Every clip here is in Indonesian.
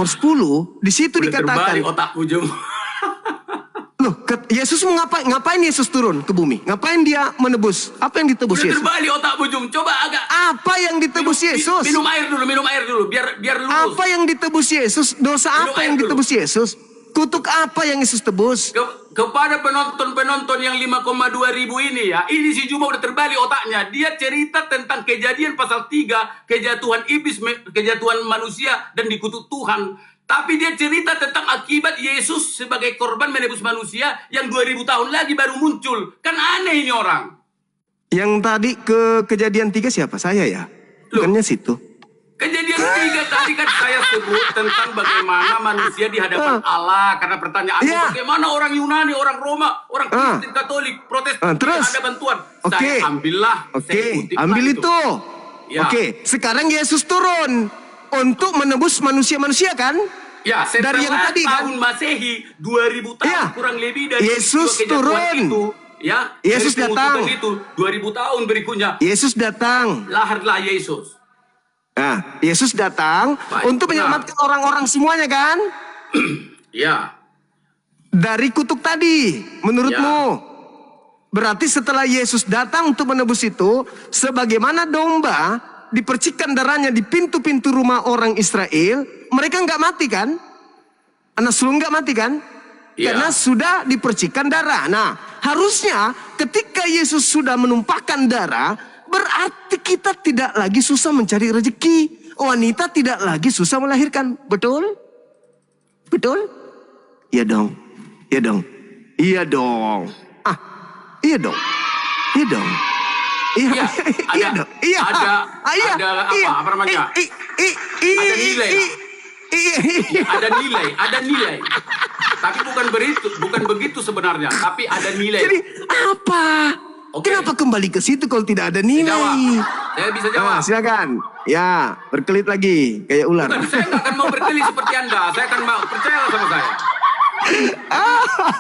nomor 10, di situ Udah dikatakan. terbalik otakku, Jum. Loh, Yesus ngapain Yesus turun ke bumi? Ngapain dia menebus? Apa yang ditebus Udah Yesus? terbalik otakmu, Jum. Coba agak. Apa yang ditebus Yesus? Minum air dulu, biar lurus. Apa yang ditebus Yesus? Dosa Minum apa air yang dulu. ditebus Yesus? Kutuk apa yang Yesus tebus? Kepada penonton-penonton yang 5,2 ribu ini ya, ini si Juma udah terbalik otaknya. Dia cerita tentang kejadian pasal 3, kejatuhan iblis, kejatuhan manusia dan dikutuk Tuhan. Tapi dia cerita tentang akibat Yesus sebagai korban menebus manusia yang 2000 tahun lagi baru muncul. Kan aneh ini orang. Yang tadi ke kejadian 3 siapa? Saya ya? Bukannya situ. Kejadian 3 tadi kan saya sebut tentang bagaimana manusia di hadapan Allah. Karena pertanyaannya bagaimana orang Yunani, orang Roma, orang Kristen, Katolik, Protestan di hadapan Tuhan. Saya ambillah. Ambil itu. Ya. Sekarang Yesus turun untuk menebus manusia-manusia kan? Ya, setelah dari yang tadi tahun Masehi 2000 tahun kurang lebih dari Yesus turun itu, ya. Yesus datang. Itu 2000 tahun berikutnya. Yesus datang. Lahirlah Yesus. Nah, Yesus datang untuk menyelamatkan orang-orang semuanya kan? Ya. Dari kutuk tadi, menurutmu? Berarti setelah Yesus datang untuk menebus itu, sebagaimana domba dipercikkan darahnya di pintu-pintu rumah orang Israel, mereka nggak mati kan? Anak sulung nggak mati kan? Karena sudah dipercikkan darah. Nah, harusnya ketika Yesus sudah menumpahkan darah, berarti kita tidak lagi susah mencari rezeki. Wanita tidak lagi susah melahirkan. Betul? Betul? Iya dong. Iya dong. Iya dong. Iya dong. Iya dong. Iya, iya dong. Iya. Ada apa namanya? Ada nilai. Ada nilai. Tapi bukan begitu sebenarnya, tapi ada nilai. Jadi apa? Kenapa kembali ke situ kalau tidak ada nilai? Saya bisa jawab. Silakan. Ya, berkelit lagi kayak ular. Bukan, saya nggak akan mau berkelit seperti Anda. Saya akan mau percaya sama saya.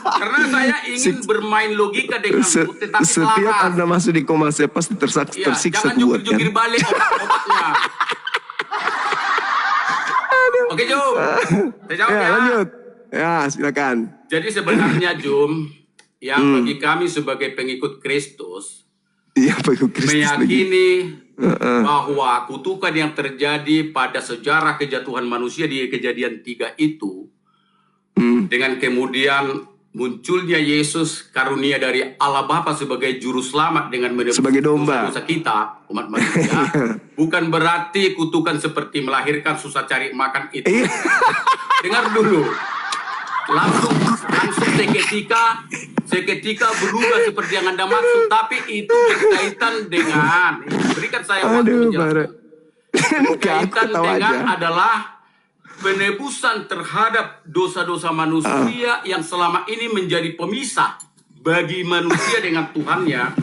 Karena saya ingin bermain logika dengan tetapi setiap Anda masuk di koma saya pasti tersiksa jangan kuat jungkir balik otaknya. Oke, Jum. Saya jawab ya. Lanjut. Ya, silakan. Jadi sebenarnya, Jum, yang bagi kami sebagai pengikut Kristus, meyakini bahwa kutukan yang terjadi pada sejarah kejatuhan manusia di kejadian 3 itu, dengan kemudian munculnya Yesus karunia dari Allah Bapa sebagai juru selamat dengan menebus dosa kita umat manusia, bukan berarti kutukan seperti melahirkan susah cari makan itu. Dengar dulu, langsung seketika berubah seperti yang Anda maksud, tapi itu berkaitan dengan berikan saya waktu menjelaskan. Berkaitan dengan adalah penebusan terhadap dosa-dosa manusia yang selama ini menjadi pemisah bagi manusia dengan Tuhannya.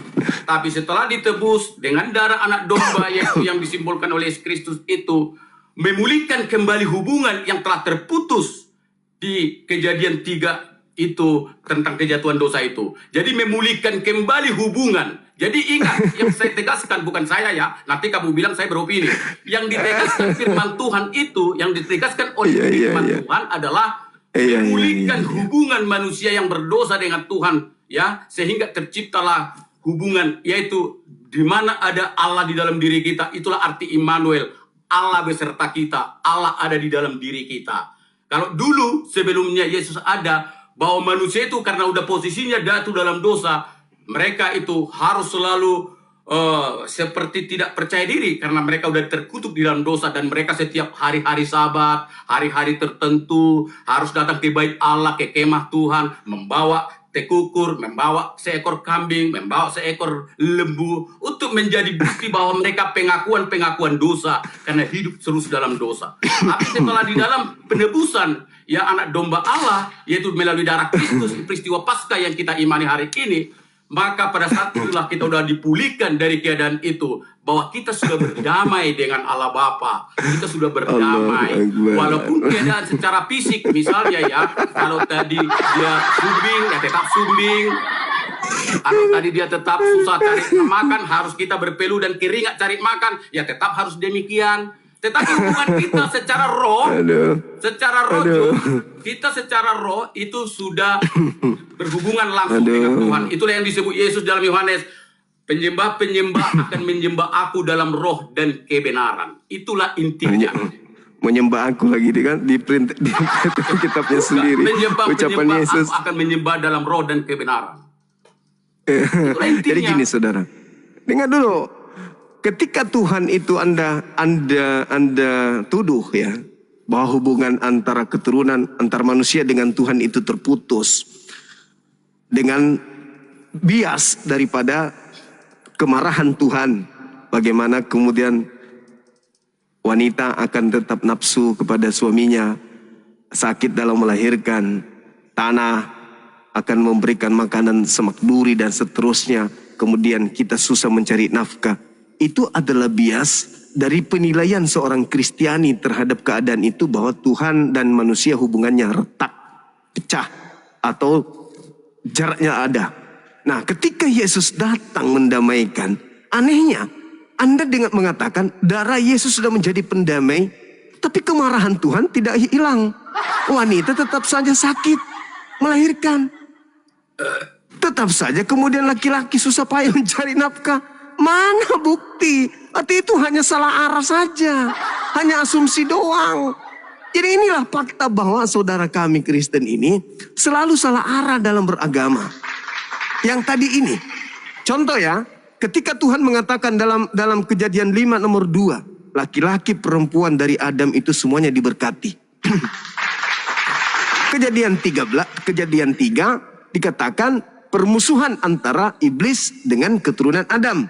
Tapi setelah ditebus dengan darah anak domba yaitu yang disimbolkan oleh Yesus Kristus itu, memulihkan kembali hubungan yang telah terputus di kejadian 3 itu tentang kejatuhan dosa itu. Jadi memulihkan kembali hubungan. Jadi ingat, yang saya tegaskan bukan saya ya. Nanti kamu bilang saya beropini. Yang ditegaskan firman Tuhan itu, yang ditegaskan oleh firman Tuhan adalah memulihkan hubungan manusia yang berdosa dengan Tuhan, ya, sehingga terciptalah hubungan, yaitu di mana ada Allah di dalam diri kita. Itulah arti Immanuel, Allah beserta kita, Allah ada di dalam diri kita. Kalau dulu sebelumnya Yesus ada, bahwa manusia itu karena udah posisinya jatuh dalam dosa, mereka itu harus selalu seperti tidak percaya diri karena mereka udah terkutuk di dalam dosa, dan mereka setiap hari-hari Sabat, hari-hari tertentu harus datang ke bait Allah, ke kemah Tuhan, membawa tekukur, membawa seekor kambing, membawa seekor lembu untuk menjadi bukti bahwa mereka pengakuan dosa karena hidup terus dalam dosa. Tapi setelah di dalam penebusan ya anak domba Allah, yaitu melalui darah Kristus, peristiwa Paskah yang kita imani hari ini, maka pada saat itulah kita sudah dipulihkan dari keadaan itu, bahwa kita sudah berdamai dengan Allah Bapa. Kita sudah berdamai. Walaupun keadaan secara fisik, misalnya ya, kalau tadi dia sumbing, ya tetap sumbing. Kalau tadi dia tetap susah cari makan, harus kita berpeluh dan keringat cari makan, ya tetap harus demikian. Tetapi hubungan kita secara roh, Aduh. kita secara roh itu sudah berhubungan langsung dengan Tuhan. Itulah yang disebut Yesus dalam Yohanes. Penyembah-penyembah akan menyembah aku dalam roh dan kebenaran. Itulah intinya. Menyembah aku lagi di print di kitabnya sendiri. Ucapan Yesus aku akan menyembah dalam roh dan kebenaran. Itulah intinya. Jadi gini saudara, dengar dulu. Ketika Tuhan itu Anda tuduh ya bahwa hubungan antara keturunan antar manusia dengan Tuhan itu terputus dengan bias daripada kemarahan Tuhan, bagaimana kemudian wanita akan tetap nafsu kepada suaminya, sakit dalam melahirkan, tanah akan memberikan makanan semak duri dan seterusnya, kemudian kita susah mencari nafkah. Itu adalah bias dari penilaian seorang Kristiani terhadap keadaan itu, bahwa Tuhan dan manusia hubungannya retak, pecah, atau jaraknya ada. Nah, ketika Yesus datang mendamaikan, anehnya Anda dengan mengatakan darah Yesus sudah menjadi pendamai, tapi kemarahan Tuhan tidak hilang. Wanita tetap saja sakit melahirkan. Tetap saja kemudian laki-laki susah payah mencari nafkah. Mana bukti? Berarti itu hanya salah arah saja. Hanya asumsi doang. Jadi inilah fakta bahwa saudara kami Kristen ini selalu salah arah dalam beragama. Yang tadi ini. Contoh ya. Ketika Tuhan mengatakan dalam Kejadian 5 nomor 2. Laki-laki perempuan dari Adam itu semuanya diberkati. Kejadian 3 dikatakan permusuhan antara iblis dengan keturunan Adam.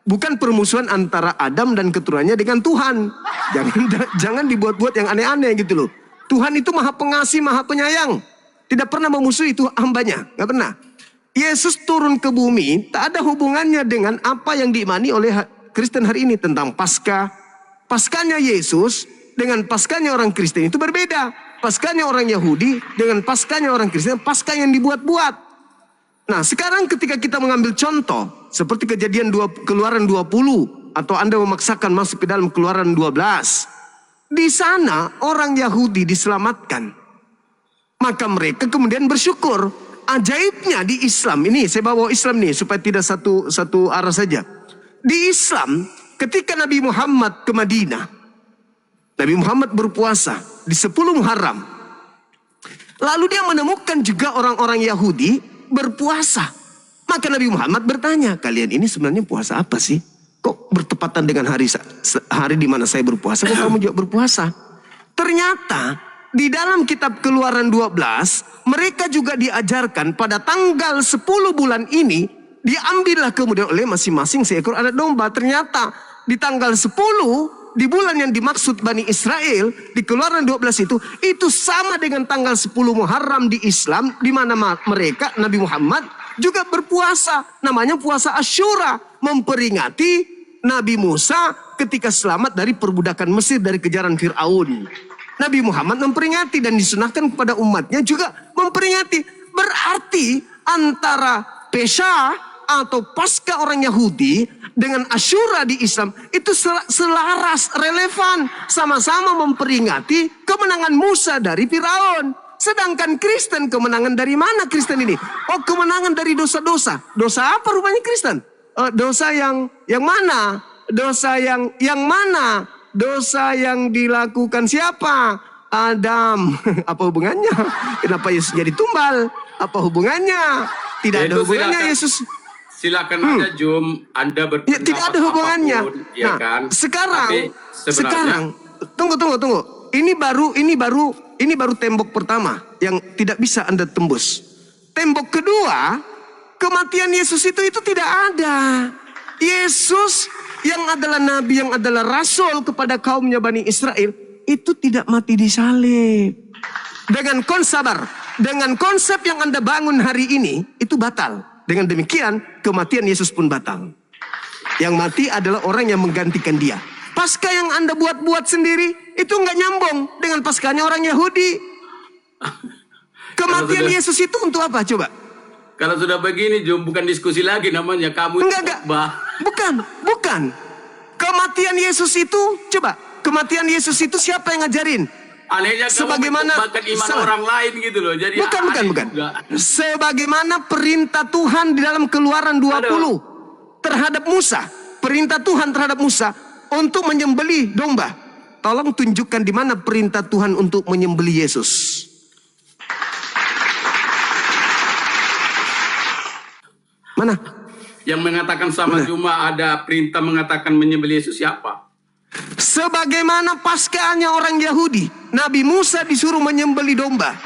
Bukan permusuhan antara Adam dan keturunannya dengan Tuhan. Jangan dibuat-buat yang aneh-aneh gitu loh. Tuhan itu maha pengasih, maha penyayang. Tidak pernah memusuhi itu hambanya. Gak pernah. Yesus turun ke bumi tak ada hubungannya dengan apa yang diimani oleh Kristen hari ini tentang Paskah. Paskahnya Yesus dengan Paskahnya orang Kristen itu berbeda. Paskahnya orang Yahudi dengan Paskahnya orang Kristen, Paskah yang dibuat-buat. Nah, sekarang ketika kita mengambil contoh seperti Keluaran 20 atau Anda memaksakan masuk ke dalam Keluaran 12. Di sana orang Yahudi diselamatkan. Maka mereka kemudian bersyukur. Ajaibnya di Islam ini, saya bawa Islam nih supaya tidak satu arah saja. Di Islam, ketika Nabi Muhammad ke Madinah, Nabi Muhammad berpuasa di 10 Muharram. Lalu dia menemukan juga orang-orang Yahudi berpuasa. Maka Nabi Muhammad bertanya, kalian ini sebenarnya puasa apa sih? Kok bertepatan dengan hari di mana saya berpuasa, kok kamu juga berpuasa? Ternyata di dalam kitab Keluaran 12, mereka juga diajarkan pada tanggal 10 bulan ini, diambillah kemudian oleh masing-masing seekor anak domba. Ternyata di tanggal 10, di bulan yang dimaksud Bani Israel, di Keluaran 12 itu sama dengan tanggal 10 Muharram di Islam, di mana mereka, Nabi Muhammad, juga berpuasa. Namanya puasa Asyura, memperingati Nabi Musa ketika selamat dari perbudakan Mesir, dari kejaran Fir'aun. Nabi Muhammad memperingati dan disunahkan kepada umatnya juga memperingati. Berarti antara Pesah atau Paskah orang Yahudi dengan Asyura di Islam itu selaras, relevan, sama-sama memperingati kemenangan Musa dari Firaun. Sedangkan Kristen, kemenangan dari mana Kristen ini? Oh, kemenangan dari dosa-dosa. Dosa apa rupanya Kristen? Dosa yang mana? Dosa yang mana? Dosa yang dilakukan siapa? Adam. Apa hubungannya? Kenapa Yesus jadi tumbal? Apa hubungangannya? Tidak ada hubungannya Yesus. Silakan aja Jum, Anda berpendapat ya, tidak ada hubungannya. Apapun, ya nah, kan? Sekarang, tunggu. Ini baru tembok pertama yang tidak bisa Anda tembus. Tembok kedua, kematian Yesus itu tidak ada. Yesus yang adalah nabi, yang adalah rasul kepada kaumnya Bani Israel, itu tidak mati di salib. Dengan konsep yang Anda bangun hari ini, itu batal. Dengan demikian, kematian Yesus pun batal. Yang mati adalah orang yang menggantikan dia. Paskah yang Anda buat-buat sendiri, itu nggak nyambung dengan Paskahnya orang Yahudi. Kematian Yesus itu untuk apa? Coba. Kalau sudah begini, Jum, bukan diskusi lagi namanya. Kamu enggak. Bukan. Kematian Yesus itu, coba. Kematian Yesus itu siapa yang ngajarin? Anehnya Sebagaimana bahkan iman orang lain gitu loh. Jadi bukan. juga. Sebagaimana perintah Tuhan di dalam Keluaran 20 terhadap Musa. Perintah Tuhan terhadap Musa untuk menyembelih domba. Tolong tunjukkan di mana perintah Tuhan untuk menyembelih Yesus. Mana? Yang mengatakan sama Juma ada perintah mengatakan menyembelih Yesus siapa? Sebagaimana Paskahnya orang Yahudi, Nabi Musa disuruh menyembelih domba.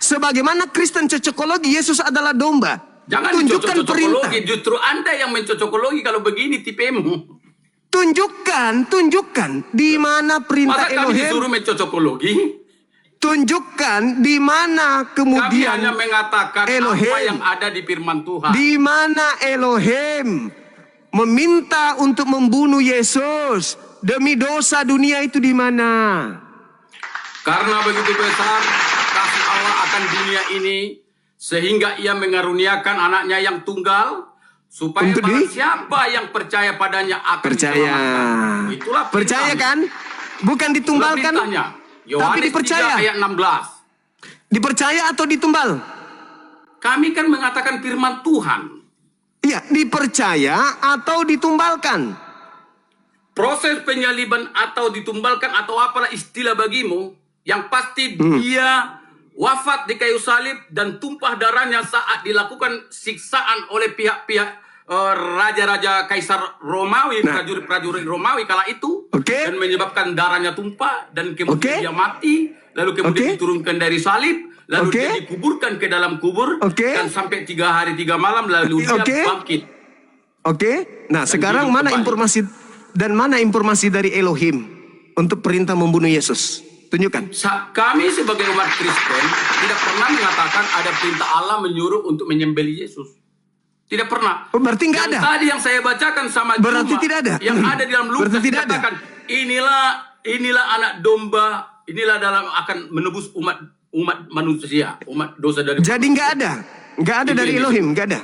Sebagaimana Kristen cocokologi, Yesus adalah domba. Jangan tunjukkan perintah. Justru Anda yang mencocokologi kalau begini tipemu. Tunjukkan di mana perintah Masa kami Elohim. disuruh mencocokologi? Tunjukkan di mana Kami kemudian hanya mengatakan Elohim. apa yang ada di firman Tuhan. Di mana Elohim meminta untuk membunuh Yesus demi dosa dunia itu di mana? Karena begitu besar kasih Allah akan dunia ini sehingga ia mengaruniakan anaknya yang tunggal supaya Untuk barang siapa yang percaya padanya akan diselamatkan. Itulah Percaya kan? Bukan ditumbalkan, perintahnya. tapi Yohanes dipercaya. 3 ayat 16. Dipercaya atau ditumbal? Kami kan mengatakan firman Tuhan. Iya, dipercaya atau ditumbalkan. Proses penyaliban atau ditumbalkan atau apalah istilah bagimu, yang pasti dia wafat di kayu salib dan tumpah darahnya saat dilakukan siksaan oleh pihak-pihak raja-raja Kaisar Romawi, prajurit-prajurit Romawi kala itu, dan menyebabkan darahnya tumpah dan kemudian dia mati, lalu kemudian diturunkan dari salib, lalu dia dikuburkan ke dalam kubur, dan sampai 3 hari 3 malam lalu dia bangkit. Nah, sekarang mana informasi dari Elohim untuk perintah membunuh Yesus? Tunjukkan. Kami sebagai umat Kristen tidak pernah mengatakan ada perintah Allah menyuruh untuk menyembelih Yesus. Tidak pernah. Berarti nggak ada. Tadi yang saya bacakan sama berarti Juma, tidak ada. Yang ada di dalam Lukas dikatakan inilah anak domba, inilah dalam akan menebus umat manusia, umat dosa dari. Jadi nggak ada dari Elohim, nggak ada.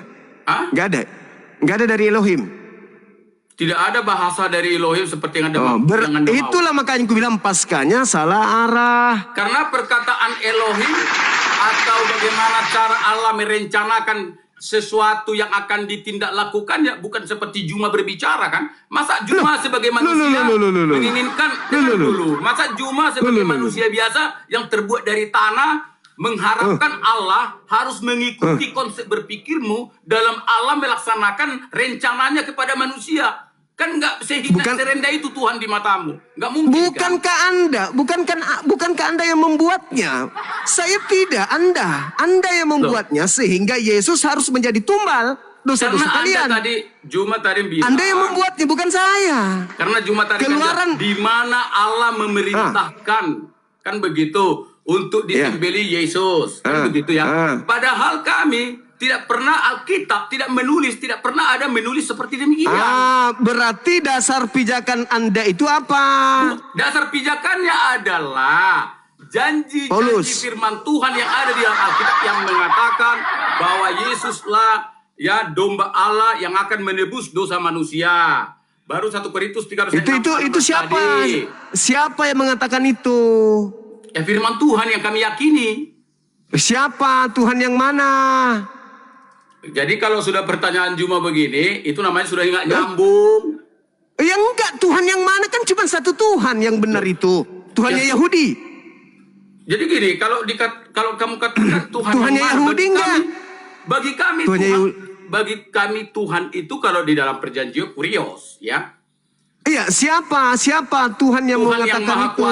Nggak ada dari Elohim. Tidak ada bahasa dari Elohim seperti yang ada. Itulah makanya aku bilang Paskahnya salah arah. Karena perkataan Elohim atau bagaimana cara Allah merencanakan sesuatu yang akan ditindaklakukan ya bukan seperti Juma berbicara kan. Masa Juma sebagai manusia menginginkan dulu. Masa Juma sebagai manusia biasa yang terbuat dari tanah mengharapkan Allah harus mengikuti konsep berpikirmu dalam Allah melaksanakan rencananya kepada manusia. Kan nggak serendah itu Tuhan di matamu. Nggak mungkin. Bukankah Anda yang membuatnya? Saya tidak, Anda yang membuatnya sehingga Yesus harus menjadi tumbal dosa-dosa kalian. Juma tadi bilang. Anda yang membuatnya, bukan saya. Karena Juma tadi Keluaran di mana Allah memerintahkan kan begitu untuk disembelih Yesus kan begitu ya. Padahal kami tidak pernah Alkitab tidak pernah ada menulis seperti demikian. Berarti dasar pijakan Anda itu apa? Dasar pijakannya adalah janji firman Tuhan yang ada di dalam Alkitab yang mengatakan bahwa Yesuslah ya domba Allah yang akan menebus dosa manusia. Baru 1 Korintus 3 itu siapa? Tadi. Siapa yang mengatakan itu? Ya firman Tuhan yang kami yakini. Siapa? Tuhan yang mana? Jadi kalau sudah pertanyaan Juma begini, itu namanya sudah nggak nyambung. Ya enggak, Tuhan yang mana kan cuma satu Tuhan yang benar itu. Tuhannya Yahudi. Jadi gini, kalau kamu katakan Tuhannya Yahudi enggak? Bagi kami Tuhan itu kalau di dalam perjanjian Kurios, ya. Iya, siapa Tuhan yang mengatakan itu?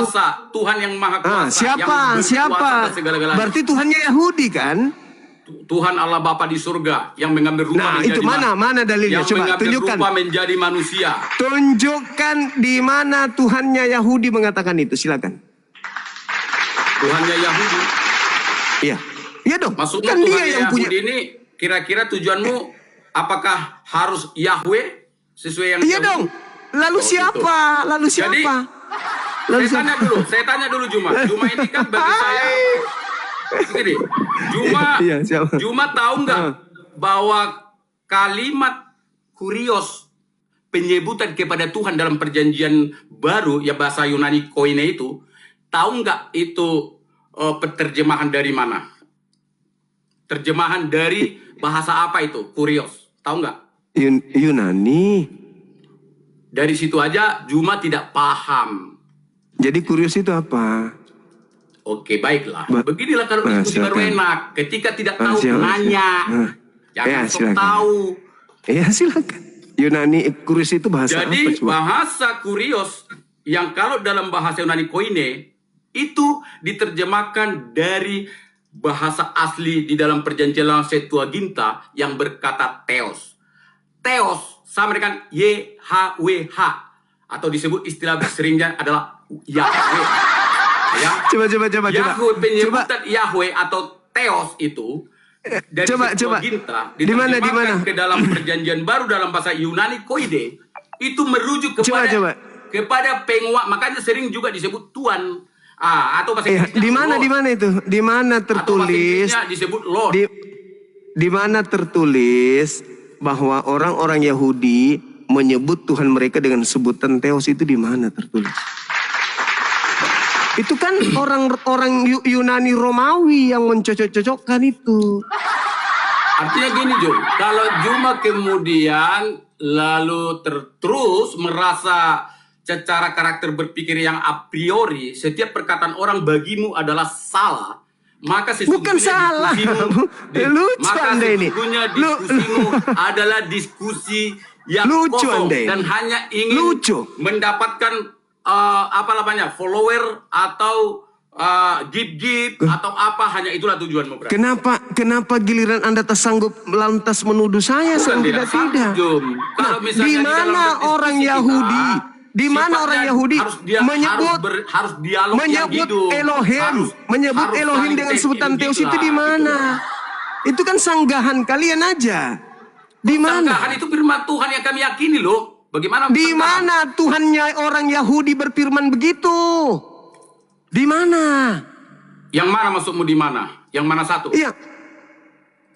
Tuhan yang maha kuasa. Siapa? Berarti Tuhannya Yahudi kan? Tuhan Allah Bapa di surga yang mengambil rupa menjadi itu mana dalilnya? Coba tunjukkan. Rupa menjadi manusia. Tunjukkan di mana Tuhannya Yahudi mengatakan itu, silakan. Tuhannya Yahudi. Iya dong. Maksudnya kan Tuhan yang punya ini kira-kira tujuanmu apakah harus Yahweh sesuai yang Iya dong. Lalu siapa? Jadi, saya tanya dulu Juma. Juma ini kan bagi saya begini, Juma tahu nggak bahwa kalimat kurios penyebutan kepada Tuhan dalam perjanjian baru, ya bahasa Yunani koine itu, tahu nggak itu penerjemahan dari mana? Terjemahan dari bahasa apa itu? Kurios, tahu nggak? Yunani. Dari situ aja Juma tidak paham. Jadi kurios itu apa? Oke, baiklah. Beginilah kalau diskusi baru enak. Ketika tidak tahu, nanya. Jangan sok tahu. Ya, silakan. Yunani kurios itu bahasa apa? Jadi bahasa kurios yang kalau dalam bahasa Yunani koine itu diterjemahkan dari bahasa asli di dalam perjanjian lama Septuaginta yang berkata theos. Theos sama dengan YHWH atau disebut istilah seringnya adalah Yahweh. Ya. Coba. Yahweh, penyebutan Yahweh atau theos itu dari Septuaginta diterjemahkan ke dalam perjanjian baru dalam bahasa Yunani koide itu merujuk kepada penguasa, makanya sering juga disebut Tuhan. Atau bahasa Inggrisnya di mana itu? Di mana tertulis? Disebut Lord. Di mana tertulis bahwa orang-orang Yahudi menyebut Tuhan mereka dengan sebutan Theos, itu di mana tertulis? Itu kan orang-orang Yunani Romawi yang mencocok-cocokkan itu. Artinya gini, Jum, kalau Juma kemudian lalu terus merasa secara karakter berpikir yang a priori setiap perkataan orang bagimu adalah salah, maka sesungguhnya diskusimu adalah diskusi yang kosong dan hanya ingin mendapatkan follower atau give atau apa, hanya itulah tujuanmu. Kenapa giliran Anda tersanggup lantas menuduh saya? Tidak. Di mana orang Yahudi? Di mana orang Yahudi menyebut Elohim dengan sebutan Theos itu di mana? Itu kan sanggahan kalian aja. Di mana? Sanggahan itu firman Tuhan yang kami yakini loh. Bagaimana? Di mana Tuhannya orang Yahudi berfirman begitu? Di mana? Yang mana maksudmu di mana? Yang mana satu? Iya.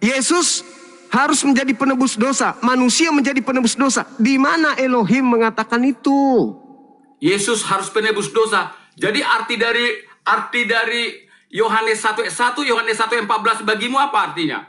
Yesus harus menjadi penebus dosa, manusia menjadi penebus dosa. Di mana Elohim mengatakan itu? Yesus harus penebus dosa. Jadi arti dari Yohanes 1:1, Yohanes 1:14 bagimu apa artinya?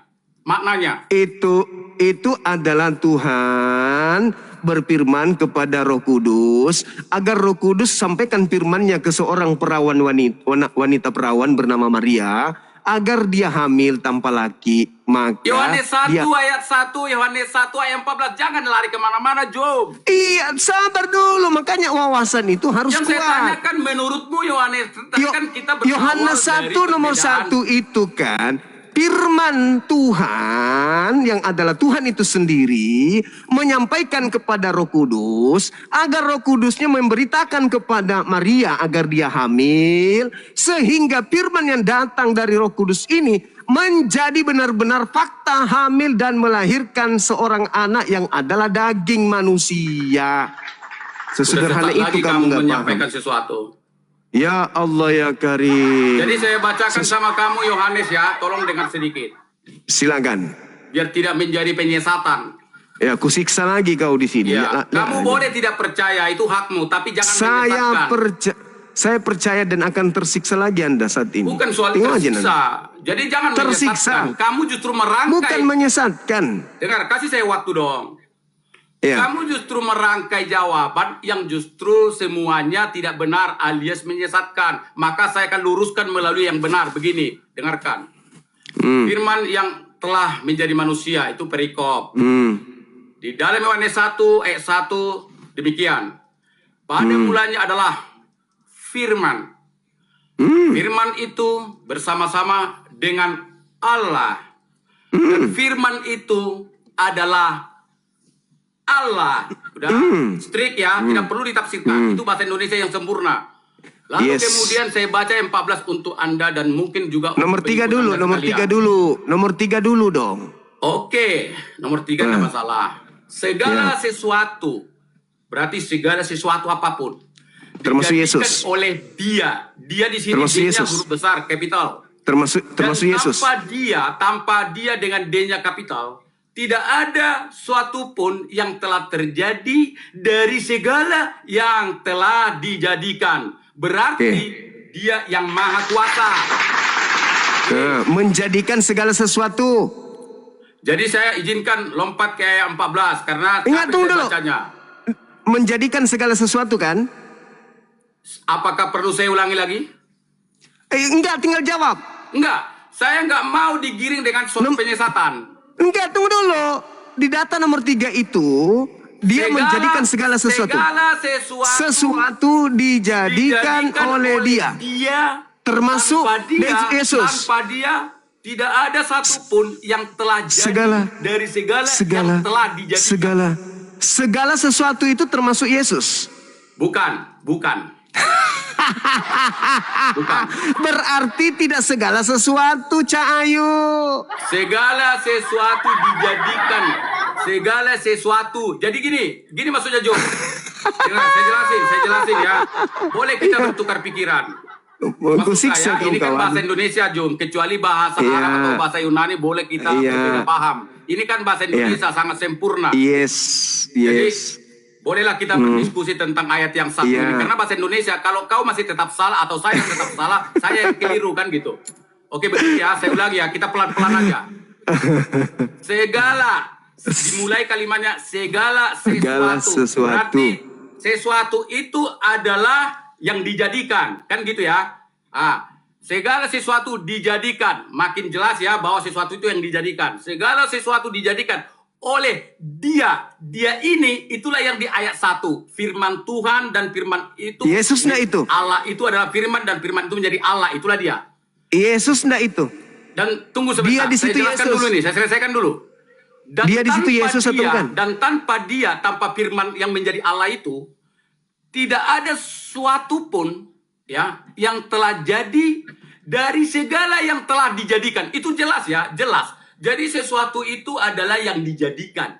Maknanya? Itu adalah Tuhan berfirman kepada Roh Kudus agar Roh Kudus sampaikan firman-Nya ke seorang perawan wanita perawan bernama Maria, agar dia hamil tanpa laki. Maka Yohanes 1 ayat 1, Yohanes 1 ayat 14. Jangan lari kemana-mana, Job. Iya, sabar dulu. Makanya wawasan itu harus yang kuat. Yang saya tanyakan menurutmu Yohanes, kan kita Yohanes 1 nomor 1 itu kan firman Tuhan yang adalah Tuhan itu sendiri menyampaikan kepada Roh Kudus agar Roh Kudusnya memberitakan kepada Maria agar dia hamil, sehingga firman yang datang dari Roh Kudus ini menjadi benar-benar fakta hamil dan melahirkan seorang anak yang adalah daging manusia. Sesederhana itu kamu nggak menyampaikan sesuatu. Ya Allah ya Karim. Jadi saya bacakan sama kamu Yohanes ya, tolong dengar sedikit. Silakan. Biar tidak menjadi penyesatan. Ya, kusiksa lagi kau di sini. Ya, kamu boleh tidak percaya, itu hakmu, tapi jangan menyesatkan. Saya percaya dan akan tersiksa lagi Anda saat ini. Bukan soal tersiksa. Jadi jangan menyesatkan. Kamu justru merangkai. Bukan menyesatkan. Dengar, kasih saya waktu dong. Ya. Kamu justru merangkai jawaban yang justru semuanya tidak benar alias menyesatkan. Maka saya akan luruskan melalui yang benar. Begini, dengarkan. Firman yang telah menjadi manusia itu perikop. Di dalam Yohanes 1 ayat 1 demikian. Pada mulanya adalah firman. Firman itu bersama-sama dengan Allah. Dan firman itu adalah Allah. Udah strict ya, tidak perlu ditafsirkan. Itu bahasa Indonesia yang sempurna. Lalu kemudian saya baca yang 14 untuk Anda dan mungkin juga nomor 3 dulu, nomor 3 dulu dong. Oke, nomor 3 tidak masalah. Segala sesuatu, berarti segala sesuatu apapun, termasuk Yesus. Oleh dia di sini D-nya huruf besar, kapital. Termasuk Yesus. Tanpa dia dengan D-nya kapital, tidak ada suatu pun yang telah terjadi dari segala yang telah dijadikan. Berarti dia yang maha kuasa. Menjadikan segala sesuatu. Jadi saya izinkan lompat ke ayat 14 karena Ingat, tunggu dulu. bacanya. Menjadikan segala sesuatu kan? Apakah perlu saya ulangi lagi? Enggak, tinggal jawab. Enggak, saya enggak mau digiring dengan suatu penyesatan. Enggak, tunggu dulu. Di data nomor 3 itu, dia menjadikan segala sesuatu. Segala sesuatu dijadikan oleh dia. Termasuk Yesus. Tanpa dia, tidak ada satupun yang telah jadi dari segala yang telah dijadikan. Segala sesuatu itu termasuk Yesus. Bukan. Bukan. Berarti tidak segala sesuatu, Cak Ayu. Segala sesuatu dijadikan. Segala sesuatu. Jadi gini maksudnya Jo. Saya jelasin ya. Boleh kita bertukar pikiran. Maksud saya, ini kan bahasa Indonesia, Jum. Kecuali bahasa Arab atau bahasa Yunani boleh kita berbeda paham. Ini kan bahasa Indonesia sangat sempurna. Jadi bolehlah kita berdiskusi tentang ayat yang satu ini. Karena bahasa Indonesia, kalau kau masih tetap salah atau saya tetap salah, saya yang keliru kan gitu. Oke, begitu ya. Saya ulangi ya. Kita pelan-pelan aja. Segala, dimulai kalimatnya segala sesuatu. Berarti sesuatu itu adalah yang dijadikan, kan gitu ya. Segala sesuatu dijadikan, makin jelas ya bahwa sesuatu itu yang dijadikan. Segala sesuatu dijadikan oleh dia. Dia ini itulah yang di ayat 1. Firman Tuhan dan firman itu Yesusnya itu. Allah itu adalah firman dan firman itu menjadi Allah, itulah dia. Yesusnya itu. Dan tunggu sebentar, saya jelaskan dulu nih, saya selesaikan dulu. Dan dia di situ Yesus atau bukan? Dan tanpa dia, tanpa firman yang menjadi Allah itu, tidak ada suatu pun ya yang telah jadi dari segala yang telah dijadikan. Itu jelas ya, jelas. Jadi sesuatu itu adalah yang dijadikan.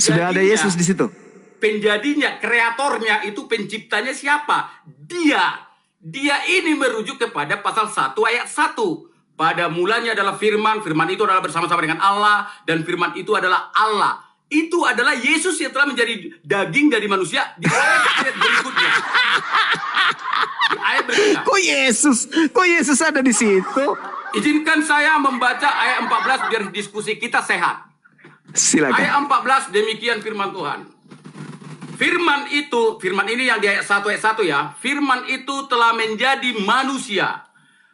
Sudah ada Yesus di situ. Penjadinya, kreatornya itu penciptanya siapa? Dia. Dia ini merujuk kepada pasal 1 ayat 1. Pada mulanya adalah firman, firman itu adalah bersama-sama dengan Allah, dan firman itu adalah Allah. Itu adalah Yesus yang telah menjadi daging dari manusia di ayat berikutnya. Di ayat berikutnya. Kok Yesus ada di situ? Izinkan saya membaca ayat 14 biar diskusi kita sehat. Silakan. Ayat 14 demikian firman Tuhan. Firman ini yang di ayat 1 ya. Firman itu telah menjadi manusia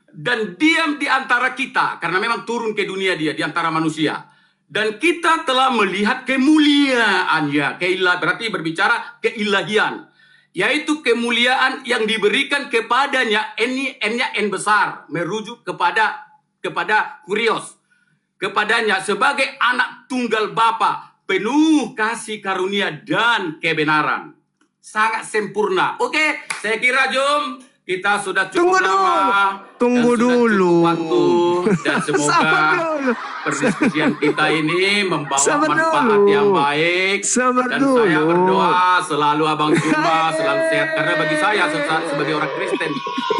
dan diam di antara kita karena memang turun ke dunia dia di antara manusia. Dan kita telah melihat kemuliaannya. Berarti berbicara keilahian. Yaitu kemuliaan yang diberikan kepadanya. N-nya N besar. Merujuk kepada Kurios. Kepadanya sebagai anak tunggal Bapa. Penuh kasih karunia dan kebenaran. Sangat sempurna. Oke, saya kira Jom. Kita sudah cukup lama. Tunggu dulu. Waktu, dan semoga perdiskusian kita ini membawa manfaat yang baik. Dan saya berdoa selalu Abang Juma selalu sehat. Karena bagi saya sebagai orang Kristen,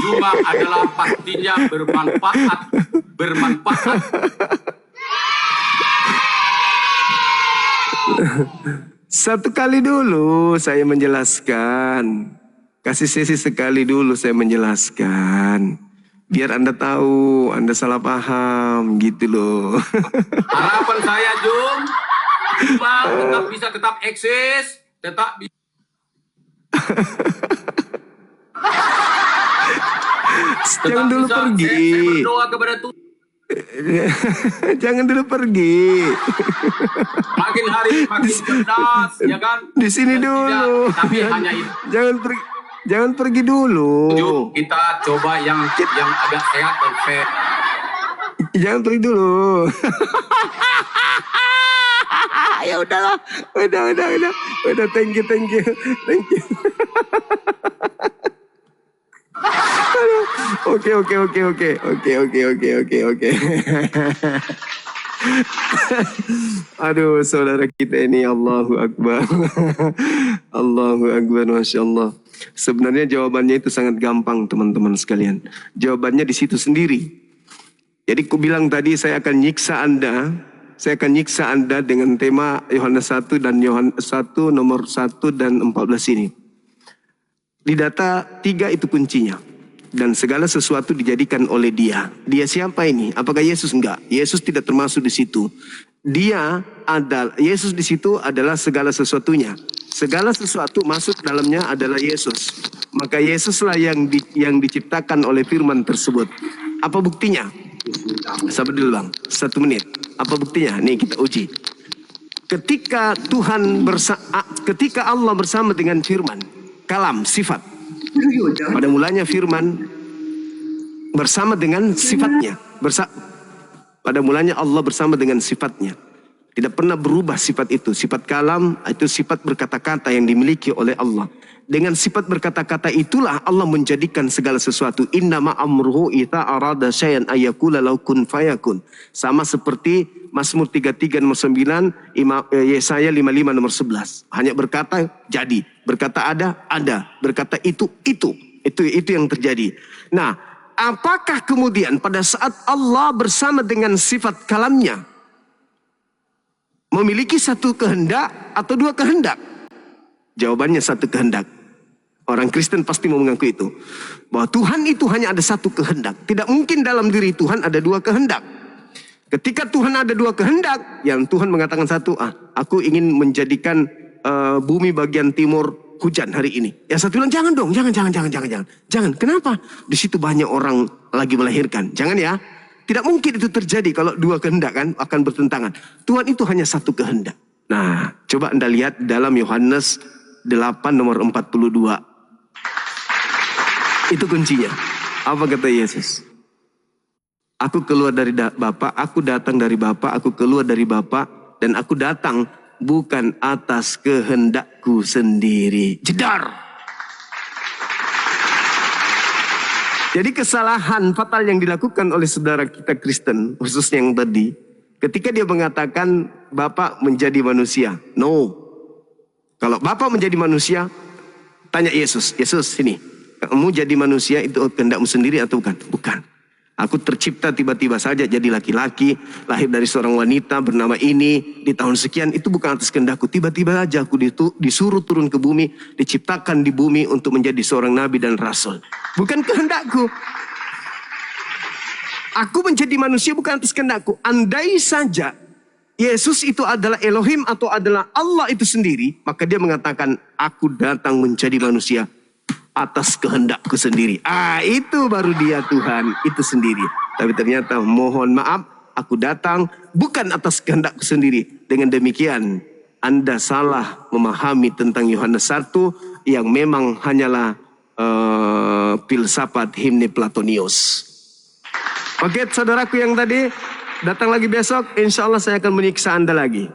Juma adalah pastinya bermanfaat. Satu kali dulu saya menjelaskan. Kasih sesi sekali dulu saya menjelaskan. Biar Anda tahu, Anda salah paham gitu loh. Harapan saya Jum, Juma tetap eksis, tetap jangan dulu pergi. Saya berdoa kepada Tuhan. Jangan dulu pergi. Makin hari makin cerdas, ya kan? Di sini dulu. Tapi hanya itu. Jangan pergi dulu. Yuk, kita coba yang agak sehat dan fair. Jangan pergi dulu. Ya udahlah. Udah, thank you. Oke. Aduh, saudara kita ini Allahu Akbar. Allahu Akbar, Masya Allah. Sebenarnya jawabannya itu sangat gampang, teman-teman sekalian. Jawabannya di situ sendiri. Jadi ku bilang tadi saya akan nyiksa Anda Saya akan nyiksa Anda dengan tema Yohanes 1 dan Yohanes 1 nomor 1 dan 14 ini. Di data 3 itu kuncinya. Dan segala sesuatu dijadikan oleh Dia. Dia siapa ini? Apakah Yesus? Enggak. Yesus tidak termasuk di situ. Yesus di situ adalah segala sesuatunya. Segala sesuatu masuk dalamnya adalah Yesus. Maka Yesuslah yang diciptakan oleh firman tersebut. Apa buktinya? Sabar dulu bang, 1 menit. Apa buktinya? Nih kita uji. Ketika Allah bersama dengan firman, kalam, sifat. Pada mulanya firman bersama dengan sifatnya. Pada mulanya Allah bersama dengan sifatnya. Tidak pernah berubah sifat itu. Sifat kalam itu sifat berkata-kata yang dimiliki oleh Allah. Dengan sifat berkata-kata itulah Allah menjadikan segala sesuatu. Innama amruhu idza arada syai'an ayyakula lahu kun fayakun. Sama seperti Mazmur 33 nomor 9, Yesaya 55 nomor 11. Hanya berkata jadi, berkata ada, berkata itu yang terjadi. Nah, apakah kemudian pada saat Allah bersama dengan sifat kalamnya memiliki satu kehendak atau dua kehendak? Jawabannya satu kehendak. Orang Kristen pasti mau mengaku itu. Bahwa Tuhan itu hanya ada satu kehendak. Tidak mungkin dalam diri Tuhan ada dua kehendak. Ketika Tuhan ada dua kehendak, yang Tuhan mengatakan satu, aku ingin menjadikan bumi bagian timur hujan hari ini. Yang satu bilang, jangan dong, jangan. Kenapa? Di situ banyak orang lagi melahirkan. Jangan ya. Tidak mungkin itu terjadi kalau dua kehendak kan akan bertentangan. Tuhan itu hanya satu kehendak. Nah, coba Anda lihat dalam Yohanes 8 nomor 42. Itu kuncinya. Apa kata Yesus? Aku keluar dari Bapa, aku datang dari Bapa, aku keluar dari Bapa, dan aku datang bukan atas kehendakku sendiri. Jedar. Jadi kesalahan fatal yang dilakukan oleh saudara kita Kristen, khususnya yang tadi, ketika dia mengatakan Bapa menjadi manusia. No. Kalau Bapa menjadi manusia, tanya Yesus, sini, kamu jadi manusia itu kehendakmu sendiri atau bukan? Bukan. Aku tercipta tiba-tiba saja jadi laki-laki, lahir dari seorang wanita bernama ini, di tahun sekian, itu bukan atas kehendakku. Tiba-tiba saja aku disuruh turun ke bumi, diciptakan di bumi untuk menjadi seorang nabi dan rasul. Bukan kehendakku. Aku menjadi manusia bukan atas kehendakku. Andai saja Yesus itu adalah Elohim atau adalah Allah itu sendiri, maka dia mengatakan, aku datang menjadi manusia atas kehendakku sendiri. Itu baru dia Tuhan itu sendiri. Tapi ternyata mohon maaf, aku datang bukan atas kehendakku sendiri. Dengan demikian Anda salah memahami tentang Yohanes 1 yang memang hanyalah filsafat himne Platonius. Oke, saudaraku yang tadi datang lagi besok, insya Allah saya akan menyiksa Anda lagi.